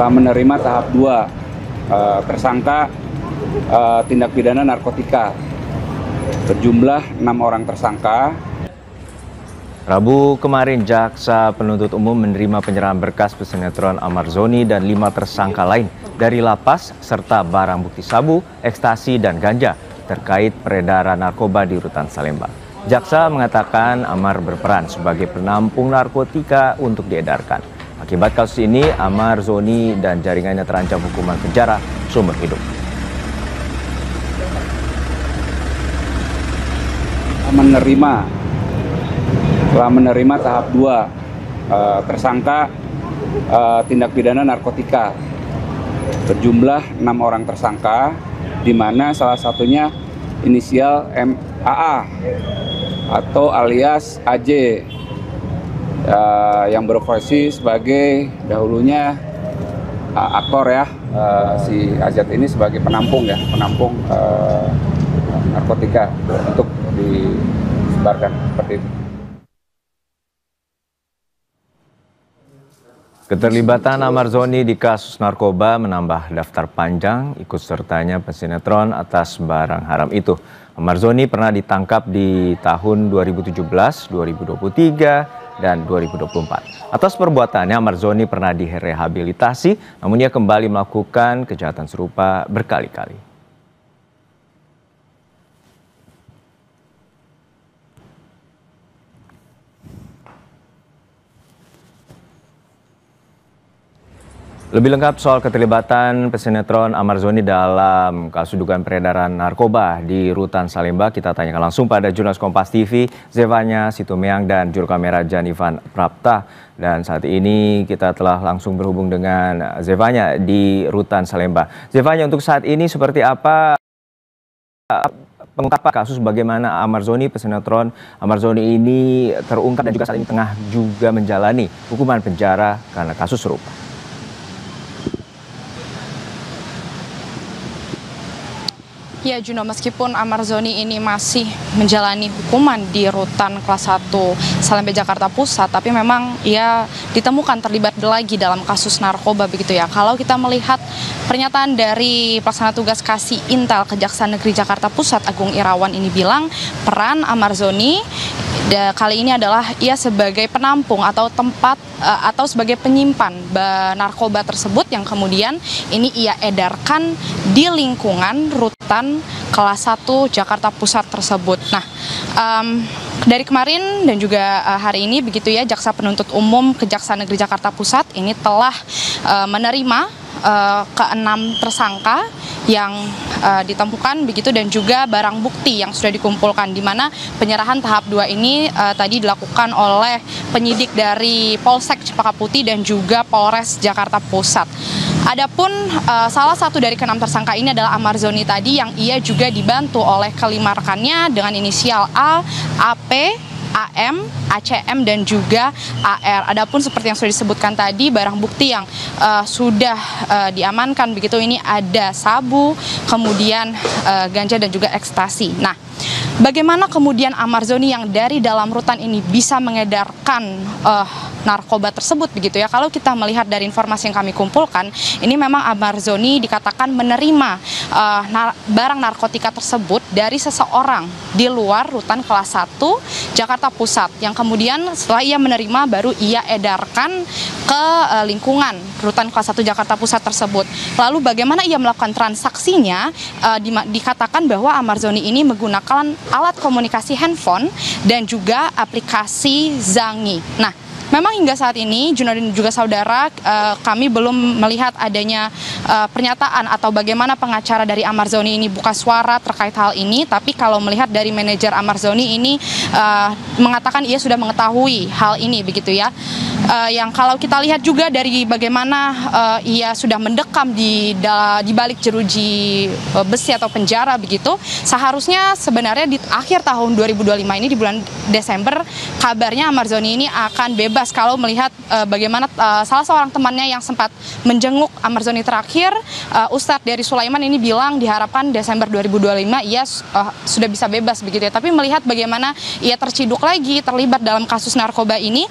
telah menerima tahap 2 tersangka tindak pidana narkotika berjumlah 6 orang tersangka. Rabu kemarin, Jaksa Penuntut Umum menerima penyerahan berkas pesinetron Amar Zoni dan 5 tersangka lain dari lapas serta barang bukti sabu, ekstasi, dan ganja terkait peredaran narkoba di Rutan Salemba. Jaksa mengatakan Amar berperan sebagai penampung narkotika untuk diedarkan. Akibat kasus ini, Amar Zoni dan jaringannya terancam hukuman penjara seumur hidup. Telah menerima tahap 2 tersangka tindak pidana narkotika berjumlah 6 orang tersangka, di mana salah satunya inisial MAA atau alias AJ yang berprofesi sebagai dahulunya aktor ya, si AZ ini sebagai penampung narkotika untuk disebarkan seperti itu. Keterlibatan Amar Zoni di kasus narkoba menambah daftar panjang ikut sertanya pesinetron atas barang haram itu. Amar Zoni pernah ditangkap di tahun 2017, 2023, dan 2024. Atas perbuatannya, Amar Zoni pernah direhabilitasi, namun ia kembali melakukan kejahatan serupa berkali-kali. Lebih lengkap soal keterlibatan pesinetron Amar Zoni dalam kasus dugaan peredaran narkoba di Rutan Salemba, kita tanyakan langsung pada jurnalis Kompas TV, Zevanya Situmeang, dan juru kamera Janivan Prapta. Dan saat ini kita telah langsung berhubung dengan Zevanya di Rutan Salemba. Zevanya, untuk saat ini seperti apa pengungkapan kasus bagaimana Amar Zoni, pesinetron Amar Zoni ini terungkap dan juga saat ini tengah juga menjalani hukuman penjara karena kasus serupa? Ya Juno, meskipun Amar Zoni ini masih menjalani hukuman di Rutan Kelas 1 Salemba Jakarta Pusat, tapi memang ia ditemukan terlibat lagi dalam kasus narkoba begitu ya. Kalau kita melihat pernyataan dari pelaksana tugas Kasih Intel Kejaksaan Negeri Jakarta Pusat Agung Irawan ini bilang peran Amar Zoni kali ini adalah ia sebagai penampung atau tempat atau sebagai penyimpan narkoba tersebut yang kemudian ini ia edarkan di lingkungan Rutan Kelas 1 Jakarta Pusat tersebut. Nah, dari kemarin dan juga hari ini begitu ya, Jaksa Penuntut Umum Kejaksaan Negeri Jakarta Pusat ini telah menerima ke-6 tersangka yang ditemukan begitu, dan juga barang bukti yang sudah dikumpulkan, di mana penyerahan tahap 2 ini tadi dilakukan oleh penyidik dari Polsek Cempaka Putih dan juga Polres Jakarta Pusat. Adapun salah satu dari ke-6 tersangka ini adalah Amar Zoni tadi, yang ia juga dibantu oleh kelima rekannya dengan inisial A, AP, AM, ACM, dan juga AR. Adapun seperti yang sudah disebutkan tadi, barang bukti yang sudah diamankan begitu ini ada sabu, kemudian ganja dan juga ekstasi. Nah, bagaimana kemudian Amar Zoni yang dari dalam rutan ini bisa mengedarkan narkoba tersebut begitu ya? Kalau kita melihat dari informasi yang kami kumpulkan, ini memang Amar Zoni dikatakan menerima barang narkotika tersebut dari seseorang di luar Rutan Kelas 1 Jakarta Pusat, yang kemudian setelah ia menerima baru ia edarkan ke lingkungan Rutan Kelas 1 Jakarta Pusat tersebut. Lalu bagaimana ia melakukan transaksinya? Dikatakan bahwa Amar Zoni ini menggunakan alat komunikasi handphone dan juga aplikasi Zangi. Nah, memang hingga saat ini, Juno dan juga saudara, kami belum melihat adanya pernyataan atau bagaimana pengacara dari Amar Zoni ini buka suara terkait hal ini. Tapi kalau melihat dari manajer Amar Zoni ini mengatakan ia sudah mengetahui hal ini begitu ya. Yang kalau kita lihat juga dari bagaimana ia sudah mendekam di balik jeruji besi atau penjara begitu, seharusnya sebenarnya di akhir tahun 2025 ini, di bulan Desember, kabarnya Amar Zoni ini akan bebas. Kalau melihat bagaimana salah seorang temannya yang sempat menjenguk Amar Zoni terakhir, Ustadz dari Sulaiman ini bilang diharapkan Desember 2025 ia sudah bisa bebas begitu ya. Tapi melihat bagaimana ia terciduk lagi terlibat dalam kasus narkoba ini,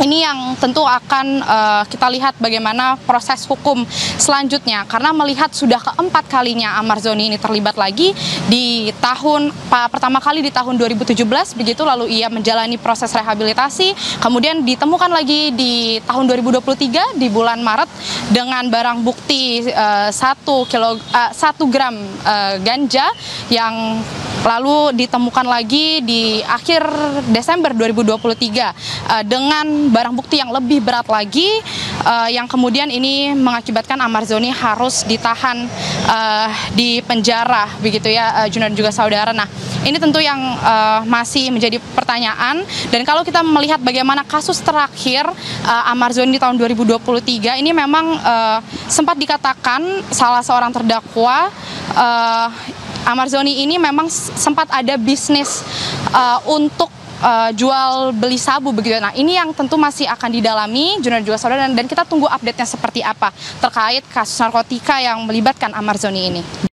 Ini yang tentu akan kita lihat bagaimana proses hukum selanjutnya, karena melihat sudah keempat kalinya Amarzoni ini terlibat lagi di pertama kali di tahun 2017 begitu, lalu ia menjalani proses rehabilitasi, kemudian ditemukan lagi di tahun 2023 di bulan Maret dengan barang bukti 1 gram ganja yang lalu ditemukan lagi di akhir Desember 2023 dengan barang bukti yang lebih berat lagi, yang kemudian ini mengakibatkan Amarzoni harus ditahan di penjara begitu ya, Juna dan juga saudara. Nah, ini tentu yang masih menjadi pertanyaan, dan kalau kita melihat bagaimana kasus terakhir Amarzoni di tahun 2023 ini memang sempat dikatakan salah seorang terdakwa Amarzoni ini memang sempat ada bisnis untuk jual beli sabu begitu. Nah, ini yang tentu masih akan didalami Juna dan juga saudara, dan kita tunggu update-nya seperti apa terkait kasus narkotika yang melibatkan Amarzoni ini.